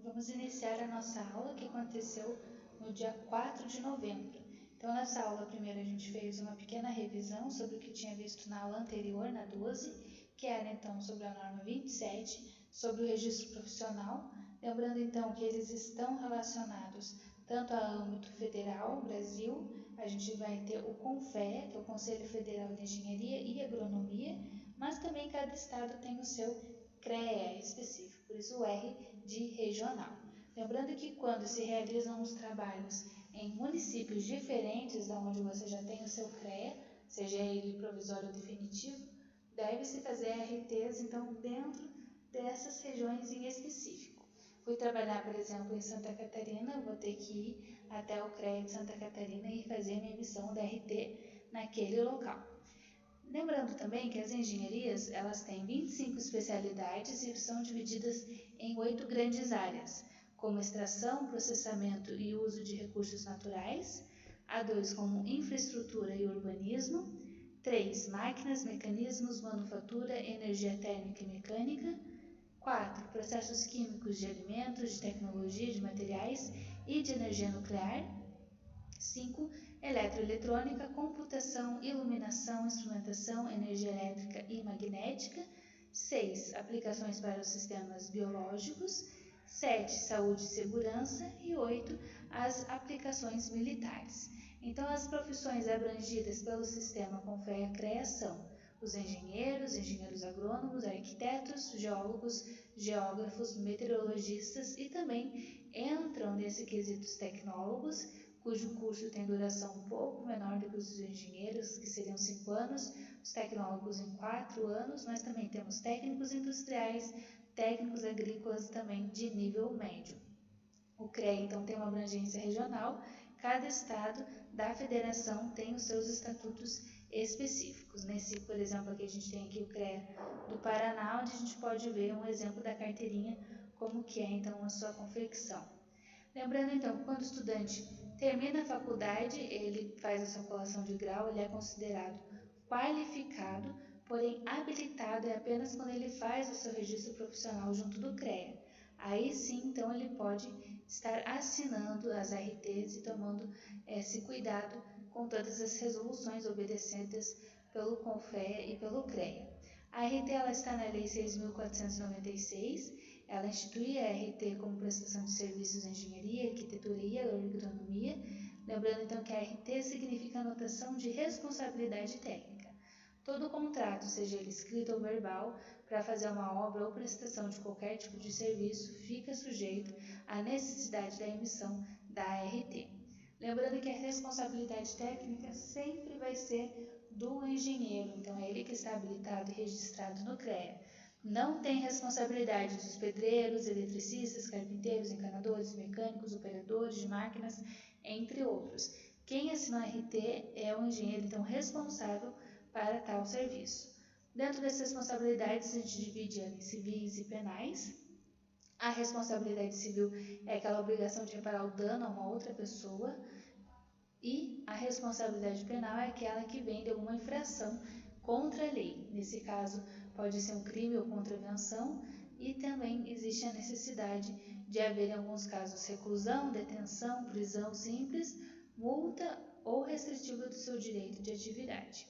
Vamos iniciar a nossa aula que aconteceu no dia 4 de novembro. Então, nessa aula, primeiro a gente fez uma pequena revisão sobre o que tinha visto na aula anterior, na 12, que era então sobre a norma 27, sobre o registro profissional. Lembrando então que eles estão relacionados tanto ao âmbito federal, Brasil, a gente vai ter o CONFEA, que é o Conselho Federal de Engenharia e Agronomia, mas também cada estado tem o seu CREA específico, por isso o R de regional. Lembrando que quando se realizam os trabalhos em municípios diferentes da onde você já tem o seu CREA, seja ele provisório ou definitivo, deve-se fazer RTs então dentro dessas regiões em específico. Fui trabalhar, por exemplo, em Santa Catarina, vou ter que ir até o CREA de Santa Catarina e fazer minha emissão da RT naquele local. Lembrando também que as engenharias elas têm 25 especialidades e são divididas em 8 grandes áreas, como extração, processamento e uso de recursos naturais, a 2 como infraestrutura e urbanismo, 3 máquinas, mecanismos, manufatura, energia térmica e mecânica, 4 processos químicos de alimentos, de tecnologia, de materiais e de energia nuclear, 5. Eletroeletrônica, computação, iluminação, instrumentação, energia elétrica e magnética. 6. Aplicações para os sistemas biológicos. 7. Saúde e segurança. E 8. As aplicações militares. Então, as profissões abrangidas pelo sistema CONFEA-CREA são os engenheiros agrônomos, arquitetos, geólogos, geógrafos, meteorologistas e também entram nesse quesito os tecnólogos, cujo curso tem duração um pouco menor do que os dos engenheiros, que seriam 5 anos, os tecnólogos em 4 anos, mas também temos técnicos industriais, técnicos agrícolas também de nível médio. O CREA, então, tem uma abrangência regional, cada estado da federação tem os seus estatutos específicos. Nesse, por exemplo, aqui a gente tem aqui o CREA do Paraná, onde a gente pode ver um exemplo da carteirinha, como que é, então, a sua confecção. Lembrando, então, que quando o estudante termina a faculdade, ele faz a sua colação de grau, ele é considerado qualificado, porém habilitado é apenas quando ele faz o seu registro profissional junto do CREA. Aí sim, então, ele pode estar assinando as RTs e tomando esse cuidado com todas as resoluções obedecidas pelo CONFEA e pelo CREA. A RT ela está na Lei 6.496, ela institui a RT como prestação de serviços em engenharia, arquitetura e agronomia, lembrando então que a RT significa anotação de responsabilidade técnica. Todo contrato, seja ele escrito ou verbal, para fazer uma obra ou prestação de qualquer tipo de serviço, fica sujeito à necessidade da emissão da RT. Lembrando que a responsabilidade técnica sempre vai ser do engenheiro, então é ele que está habilitado e registrado no CREA. Não tem responsabilidade dos pedreiros, eletricistas, carpinteiros, encanadores, mecânicos, operadores de máquinas, entre outros. Quem assinou a RT é o engenheiro, então, responsável para tal serviço. Dentro dessas responsabilidades, a gente divide em civis e penais. A responsabilidade civil é aquela obrigação de reparar o dano a uma outra pessoa. E a responsabilidade penal é aquela que vem de alguma infração contra a lei. Nesse caso, pode ser um crime ou contravenção e também existe a necessidade de haver, em alguns casos, reclusão, detenção, prisão simples, multa ou restritiva do seu direito de atividade.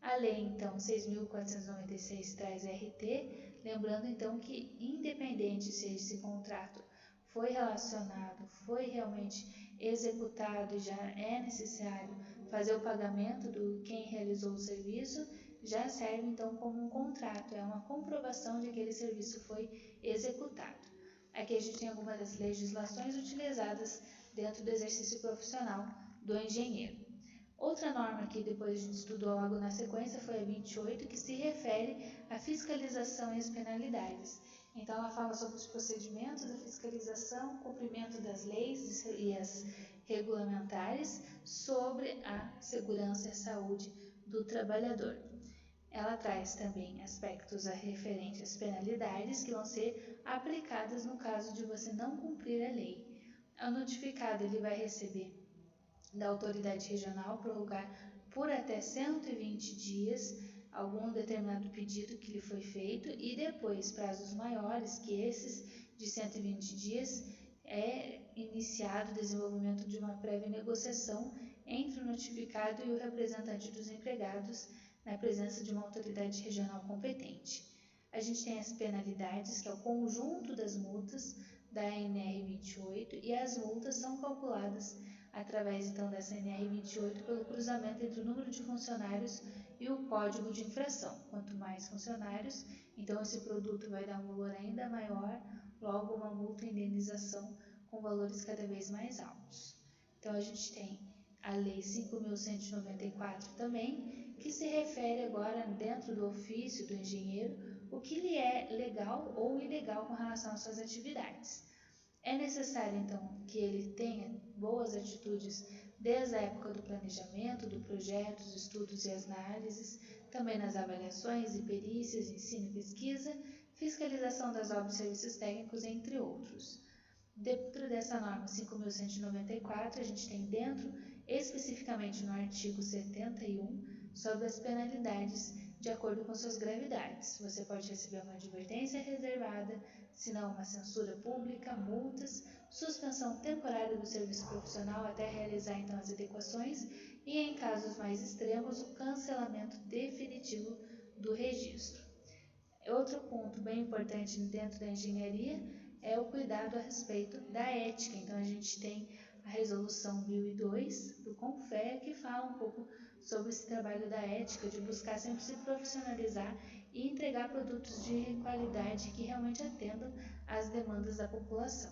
A lei, então, 6.496 traz RT, lembrando, então, que independente se esse contrato foi relacionado, foi realmente executado e já é necessário fazer o pagamento do quem realizou o serviço, já serve então como um contrato, é uma comprovação de que aquele serviço foi executado. Aqui a gente tem algumas das legislações utilizadas dentro do exercício profissional do engenheiro. Outra norma que depois a gente estudou logo na sequência foi a 28, que se refere à fiscalização e às penalidades. Então, ela fala sobre os procedimentos da fiscalização, cumprimento das leis e as regulamentares sobre a segurança e a saúde do trabalhador. Ela traz também aspectos referentes às penalidades que vão ser aplicadas no caso de você não cumprir a lei. O notificado ele vai receber da autoridade regional prorrogar por até 120 dias algum determinado pedido que lhe foi feito e depois prazos maiores que esses de 120 dias, é iniciado o desenvolvimento de uma prévia negociação entre o notificado e o representante dos empregados, na presença de uma autoridade regional competente. A gente tem as penalidades, que é o conjunto das multas da NR 28, e as multas são calculadas através então dessa NR 28 pelo cruzamento entre o número de funcionários e o código de infração. Quanto mais funcionários, então esse produto vai dar um valor ainda maior, logo uma multa e indenização com valores cada vez mais altos. Então a gente tem a Lei 5.194 também, que se refere agora dentro do ofício do engenheiro o que lhe é legal ou ilegal com relação às suas atividades. É necessário, então, que ele tenha boas atitudes desde a época do planejamento, do projeto, dos estudos e as análises, também nas avaliações e perícias, ensino e pesquisa, fiscalização das obras e serviços técnicos, entre outros. Dentro dessa norma 5.194, a gente tem dentro, especificamente no artigo 71, sobre as penalidades de acordo com suas gravidades. Você pode receber uma advertência reservada, se não uma censura pública, multas, suspensão temporária do serviço profissional até realizar então as adequações e, em casos mais extremos, o cancelamento definitivo do registro. Outro ponto bem importante dentro da engenharia é o cuidado a respeito da ética. Então, a gente tem a resolução 1002 do CONFEA, que fala um pouco sobre esse trabalho da ética, de buscar sempre se profissionalizar e entregar produtos de qualidade que realmente atendam às demandas da população.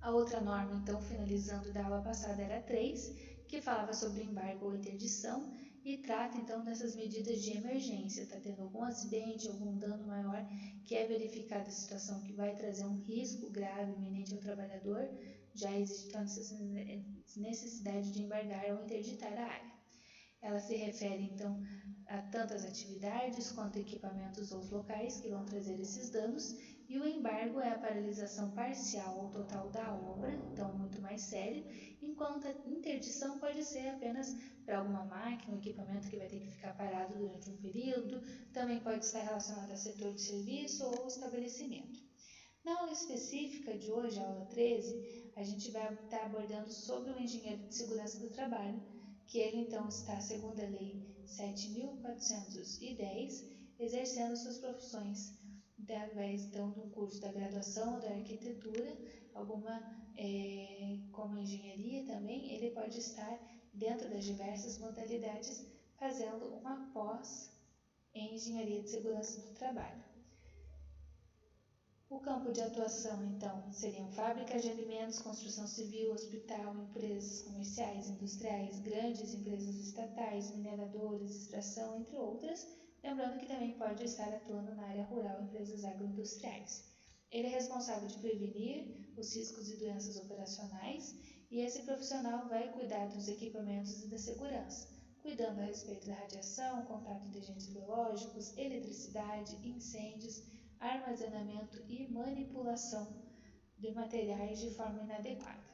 A outra norma, então, finalizando da aula passada, era a 3, que falava sobre embargo ou interdição e trata, então, dessas medidas de emergência. Está tendo algum acidente, algum dano maior, que é verificada a situação que vai trazer um risco grave iminente ao trabalhador, já existe então necessidade de embargar ou interditar a área. Ela se refere, então, a tantas atividades quanto equipamentos ou locais que vão trazer esses danos, e o embargo é a paralisação parcial ou total da obra, então muito mais sério, enquanto a interdição pode ser apenas para alguma máquina ou equipamento que vai ter que ficar parado durante um período, também pode estar relacionado a setor de serviço ou estabelecimento. Na aula específica de hoje, a aula 13, a gente vai estar abordando sobre o engenheiro de segurança do trabalho, que ele então está, segundo a Lei 7.410, exercendo suas profissões através então de um curso da graduação da arquitetura, como engenharia também, ele pode estar dentro das diversas modalidades fazendo uma pós em engenharia de segurança do trabalho. O campo de atuação, então, seriam fábricas de alimentos, construção civil, hospital, empresas comerciais, industriais, grandes empresas estatais, mineradoras, extração, entre outras, lembrando que também pode estar atuando na área rural, empresas agroindustriais. Ele é responsável de prevenir os riscos e doenças operacionais e esse profissional vai cuidar dos equipamentos e da segurança, cuidando a respeito da radiação, contato de agentes biológicos, eletricidade, incêndios, armazenamento e manipulação de materiais de forma inadequada.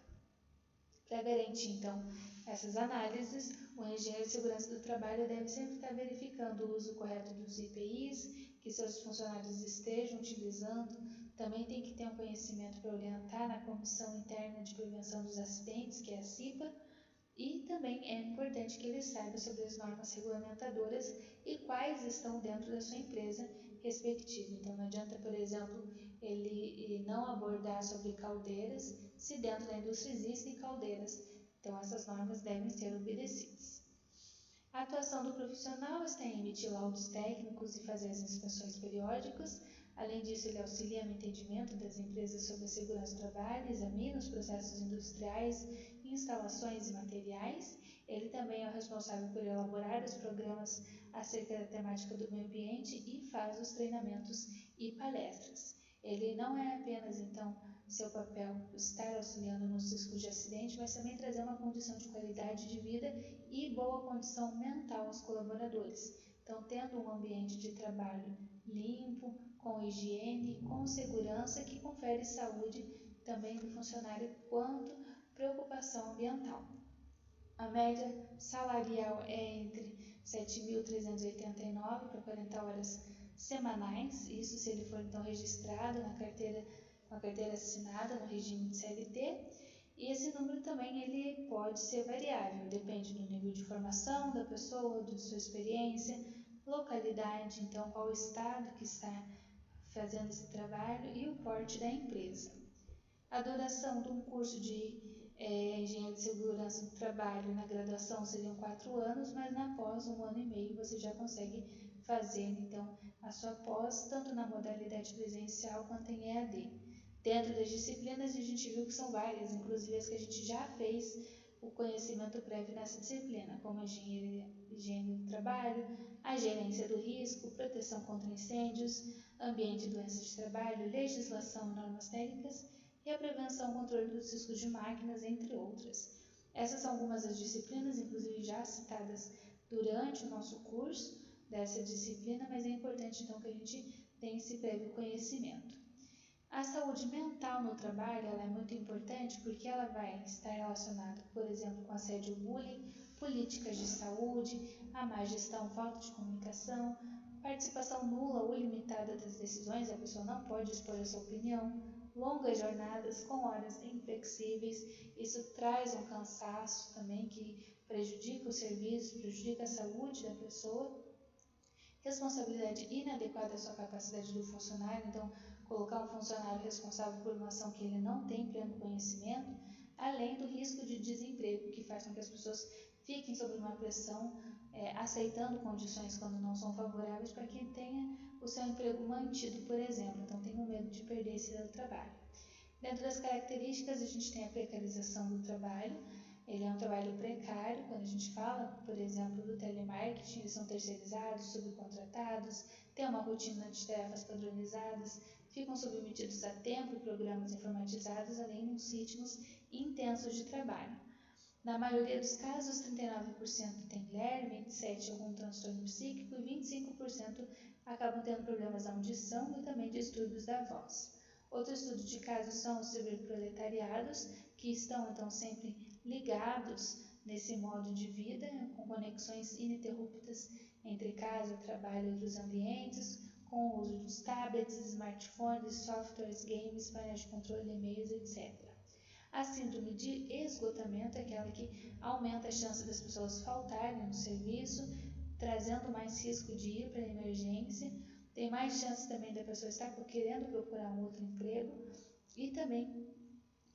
Para garantir, então, essas análises, o engenheiro de segurança do trabalho deve sempre estar verificando o uso correto dos EPIs, que seus funcionários estejam utilizando, também tem que ter um conhecimento para orientar na Comissão Interna de Prevenção dos Acidentes, que é a CIPA, e também é importante que ele saiba sobre as normas regulamentadoras e quais estão dentro da sua empresa respectiva. Então, não adianta, por exemplo, ele não abordar sobre caldeiras se dentro da indústria existem caldeiras. Então, essas normas devem ser obedecidas. A atuação do profissional está em emitir laudos técnicos e fazer as inspeções periódicas. Além disso, ele auxilia no entendimento das empresas sobre a segurança do trabalho, examina os processos industriais, instalações e materiais. Ele também é o responsável por elaborar os programas acerca da temática do meio ambiente e faz os treinamentos e palestras. Ele não é apenas, então, seu papel estar auxiliando nos riscos de acidente, mas também trazer uma condição de qualidade de vida e boa condição mental aos colaboradores. Então, tendo um ambiente de trabalho limpo, com higiene, com segurança, que confere saúde também do funcionário quanto preocupação ambiental. A média salarial é entre 7.389 para 40 horas semanais, isso se ele for então registrado na carteira uma carteira assinada no regime de CLT, e esse número também ele pode ser variável, depende do nível de formação da pessoa, da sua experiência, localidade, então qual estado que está fazendo esse trabalho e o porte da empresa. A duração de um curso de engenharia de segurança do trabalho na graduação seriam 4 anos, mas após 1 ano e meio você já consegue fazer então a sua pós, tanto na modalidade presencial quanto em EAD. Dentro das disciplinas a gente viu que são várias, inclusive as que a gente já fez o conhecimento prévio nessa disciplina, como a engenharia do trabalho, a gerência do risco, proteção contra incêndios, ambiente e doenças de trabalho, legislação e normas técnicas, e a prevenção e controle dos riscos de máquinas, entre outras. Essas são algumas das disciplinas, inclusive já citadas durante o nosso curso dessa disciplina, mas é importante então que a gente tenha esse prévio conhecimento. A saúde mental no trabalho ela é muito importante porque ela vai estar relacionada, por exemplo, com assédio, bullying, políticas de saúde, a má gestão, falta de comunicação, participação nula ou limitada das decisões, a pessoa não pode expor a sua opinião, longas jornadas com horas inflexíveis, isso traz um cansaço também que prejudica o serviço, prejudica a saúde da pessoa, responsabilidade inadequada à sua capacidade do funcionário, então colocar um funcionário responsável por uma ação que ele não tem pleno conhecimento, além do risco de desemprego, que faz com que as pessoas fiquem sob uma pressão, aceitando condições quando não são favoráveis para que tenha o seu emprego mantido, por exemplo, então tem um medo de perder esse trabalho. Dentro das características, a gente tem a precarização do trabalho, ele é um trabalho precário, quando a gente fala, por exemplo, do telemarketing, eles são terceirizados, subcontratados, têm uma rotina de tarefas padronizadas, ficam submetidos a tempo e programas informatizados, além de uns ritmos intensos de trabalho. Na maioria dos casos, 39% tem LER, 27% algum transtorno psíquico e 25% acabam tendo problemas da audição e também distúrbios da voz. Outro estudo de casos são os ciberproletariados, que estão então sempre ligados nesse modo de vida, com conexões ininterruptas entre casa, trabalho e outros ambientes, com o uso dos tablets, smartphones, softwares, games, painéis de controle, e-mails, etc. A síndrome de esgotamento é aquela que aumenta a chance das pessoas faltarem no serviço, trazendo mais risco de ir para a emergência, tem mais chance também da pessoa estar querendo procurar um outro emprego e também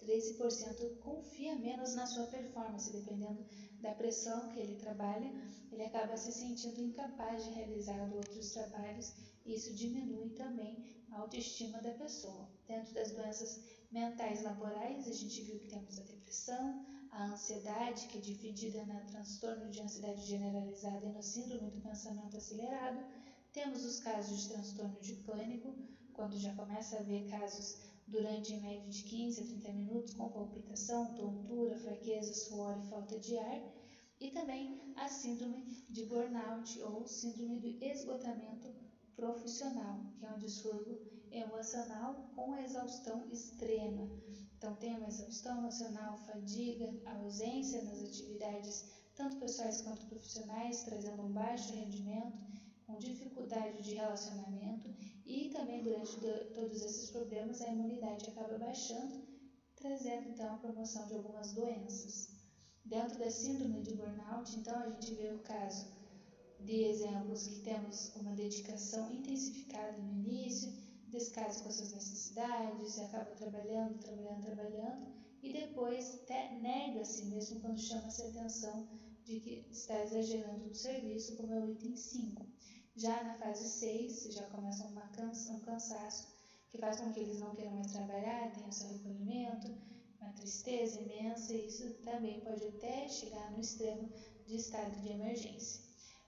13% confia menos na sua performance, dependendo da pressão que ele trabalha, ele acaba se sentindo incapaz de realizar outros trabalhos e isso diminui também a autoestima da pessoa. Dentro das doenças mentais laborais, a gente viu que temos a depressão, a ansiedade, que é dividida na transtorno de ansiedade generalizada e na síndrome do pensamento acelerado. Temos os casos de transtorno de pânico, quando já começa a haver casos durante em média de 15 a 30 minutos com palpitação, tontura, fraqueza, suor e falta de ar. E também a síndrome de burnout ou síndrome do esgotamento profissional, que é um distúrbio emocional com exaustão extrema. Então, tem uma exaustão emocional, fadiga, ausência nas atividades, tanto pessoais quanto profissionais, trazendo um baixo rendimento, com dificuldade de relacionamento e também durante todos esses problemas a imunidade acaba baixando, trazendo então a promoção de algumas doenças. Dentro da síndrome de burnout, então a gente vê o caso de exemplos que temos uma dedicação intensificada no início, descaso com as suas necessidades, acaba trabalhando e depois até nega-se mesmo quando chama-se a atenção de que está exagerando no serviço, como é o item 5. Já na fase 6, já começa um cansaço que faz com que eles não queiram mais trabalhar, tenham seu recolhimento, uma tristeza imensa, e isso também pode até chegar no extremo de estado de emergência.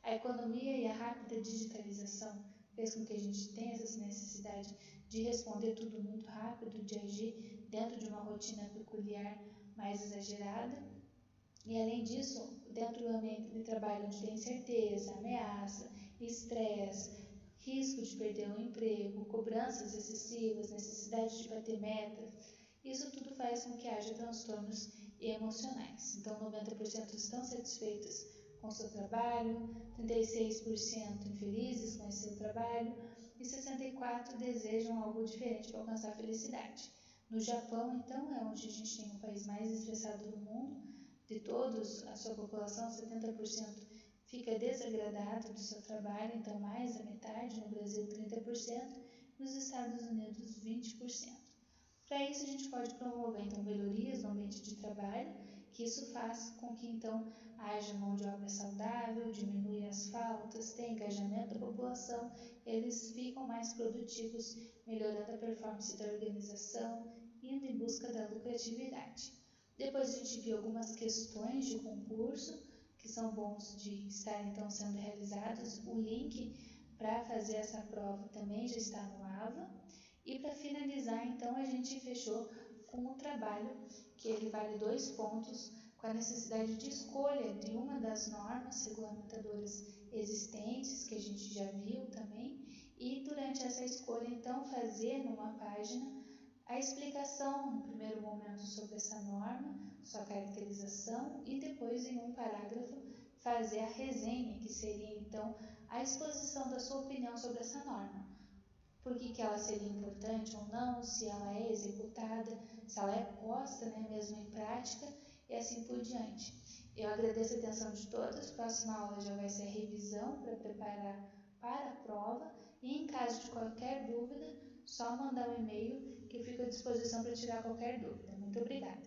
A economia e a rápida digitalização fez com que a gente tenha essa necessidade de responder tudo muito rápido, de agir dentro de uma rotina peculiar mais exagerada. E além disso, dentro do ambiente de trabalho onde tem incerteza, ameaça, estresse, risco de perder o emprego, cobranças excessivas, necessidade de bater metas, isso tudo faz com que haja transtornos emocionais. Então, 90% estão satisfeitos com seu trabalho, 36% infelizes com esse seu trabalho e 64% desejam algo diferente para alcançar a felicidade. No Japão, então, é onde a gente tem o país mais estressado do mundo. De todos, a sua população, 70% fica desagradado do seu trabalho, então mais da metade, no Brasil 30%, nos Estados Unidos 20%. Para isso a gente pode promover então melhorias no ambiente de trabalho, que isso faz com que então haja mão de obra saudável, diminui as faltas, tenha engajamento da população, eles ficam mais produtivos, melhorando a performance da organização, indo em busca da lucratividade. Depois a gente viu algumas questões de concurso que são bons de estar então sendo realizados. O link para fazer essa prova também já está no AVA. E para finalizar, então, a gente fechou com o trabalho, que ele vale 2 pontos, com a necessidade de escolha de uma das normas regulamentadoras existentes, que a gente já viu também, e durante essa escolha, então, fazer numa página a explicação, no primeiro momento, sobre essa norma, sua caracterização, e depois, em um parágrafo, fazer a resenha, que seria, então, a exposição da sua opinião sobre essa norma. Por que ela seria importante ou não, se ela é executada, se ela é posta mesmo em prática e assim por diante. Eu agradeço a atenção de todos. Próxima aula já vai ser a revisão para preparar para a prova e em caso de qualquer dúvida, só mandar um e-mail que eu fico à disposição para tirar qualquer dúvida. Muito obrigada.